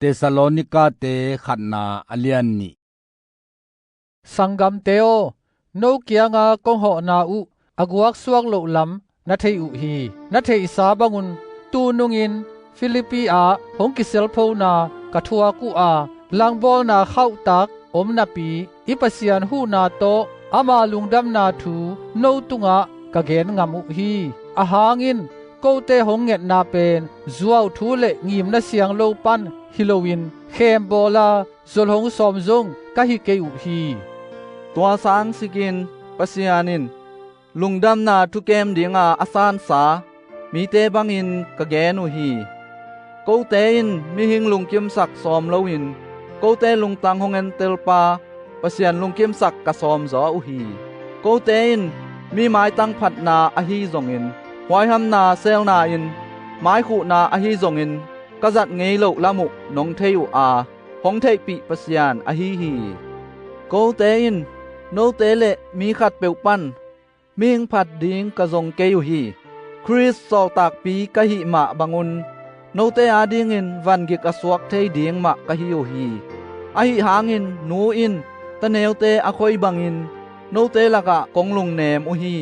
Tesalonika te khatna alian ni Sangam teo no kianga kong ho na u aguak suak lo lam na thei u hi na thei sa bangun tu nungin Philippi a hong kisel pho na kathua ku a langbol na khau tak om na pi ipasian hu na to ama lungdam na thu no tunga ka gen ngam u hi a hangin ko te hong nget na pen zuaw thu le ngim na siang lo pan Halloween khem bola zol hong som zong ka hi ke u hi ตัวสางสิกินปัสยานินลุงดำนาทุเกมดิงอาสานสามีเตบังอินกะแกนุฮีโกเตอินมีหิงลุงเกียมสักซอมลวินโกเตลุงตังหงเอนเตลปาปัสยานลุงเกียมสักกะซอมซออุฮีโกเตอินมีไม้ตังผัดนาอฮีซงอินหวยหำนาเซลนาอินไม้ขุนาอฮีซงอินกะจัดเงยโลละมุนงเทยุอาหงเทปิปัสยานอฮีฮีโกเตอินโนเตเลมีขัดเปียวปันมีหิงผัดดิงกะจงเกยุฮีคริสซอตากปีกะหิมะบังุนโนเตอาดิงินวันกิกะสวกเทดิงมะกะหิยุฮีอะหิหางินนูอินตะเนวเตอะคอยบังอินโนเตละกะกงลุงแนมอุฮี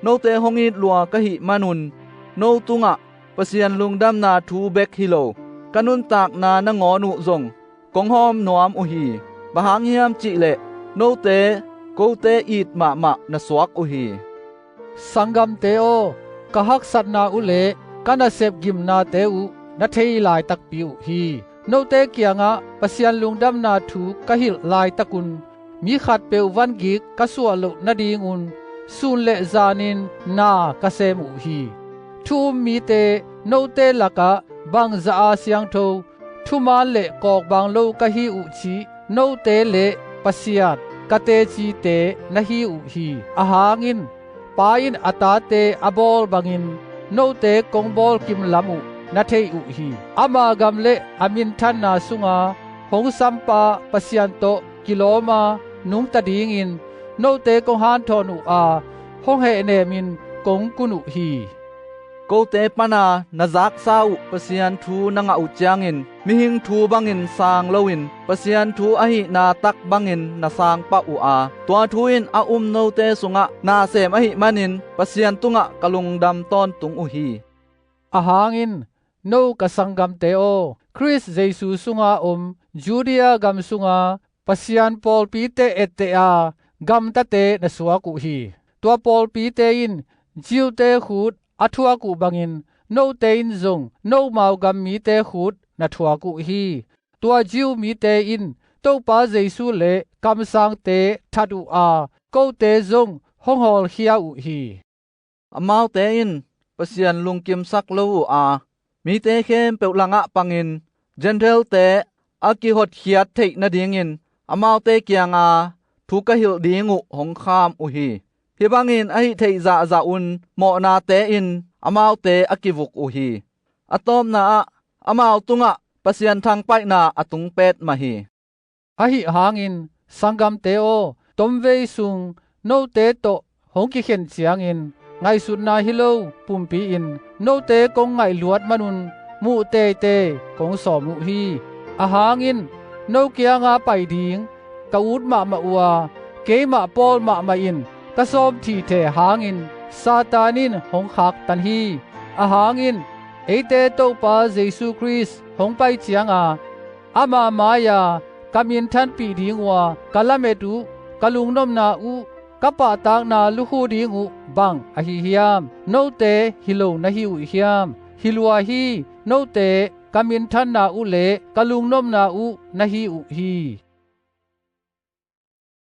โนเตหงอิดลัวกะหิมานุนโนตุงะปะเซียนลุงดำนาทูเบกฮิโลกะนุนตากนานงอนุจงกงหอมนวมอุฮีบะหางเฮียมจิเลโนเตโกเตอีดมะมะนะสวกอุฮี Sangam teo kahak satna ule kana sep gimna teu na thei lai tak piu hi no te kianga pasian lungdam na thu kahil lai takun mi khat peu wan gi ka sualo na ding un sun le zanin na ka sem u hi thu mi te no te laka bang za a siang tho thu ma le kok bang lo ka hi u chi no te le pasiat ka te chi te na hi u hi a hangin pain atate abol bangin no te kongbol kim lamu na thei u hi ama gamle amin than na sunga hong sampa pasianto kiloma num tading in no te kong han thon u a hong he ne min kong kunu hi โกเตปนานาจักซาอุปะเซียนทูนงะอุจางอินมีหิงทูบังอินสางโลวินปะเซียนทูอะหินาตักบังอินนาสางปะอุอาตัวทูอินอะอุมโนเตสุงะนาเสมอะหิมันินปะเซียนตุงะกะลุงดำตอนตุงอุฮีอะหางอินโนกะสังกัมเตโอคริสเยซูสุงะจูเดียกัมสุงะปะเซียนปอลปีเตเอเตอากัมตะเตนะสวกุฮีตัวปอลปีเตอินจิวเตขุดอะทัวกุบังอินโนเตอินซงโนมาวกัมมีเตขุดนะทัวกุฮีตัวจิวมีเตอินโตปาเยซูเลกัมสังเตทัดอุอาโกเตซงฮงฮอลเฮียอุฮีอะมาวเตอินปะเซียนลุงกิมซักโลอามีเตเข้มเปวละงะปังอินเจนเทลเตอะกิฮดเฮียดเทนะดิงอินอะมาวเตเกียงอาทุกะหิลดิงุหงคามอุฮีฮิบังอินอะหิเทซาซาอุนโมนาเตอินอะมาวเตอะกิวุกอุฮีอะตอมนาอะมาวตุงะปะเซียนทางไปนาอะตุงเป็ดมาฮีอะหิหางอินสังกัมเตโอตมเวซุงโนเตโตหงกิเข็นเจียงอินไงสุดนาฮิโลปุมปีอินโนเตกงไงลวดมนุนมูเตเตกงสอมุฮีอะหางอินโนเกียงาไปดิงกะอูดมามาอัวเกมาปอลมามาอินตะซอมทีเทหางอินซาตานินหงคักตันฮีอะหางอินเอเตโตปาเยซูคริสหงไปเจียงอามา ยากามินทันปีดิงวากะละเมตุกะลุงนมนาอุกะปะตางนาลุฮูดิงอุบังอะฮิฮิยามโนเตฮิโลนะฮิอุฮิยามฮิลวาฮีโนเตกามินทันนาอุเลกะลุงนมนาอุนะฮิอุฮี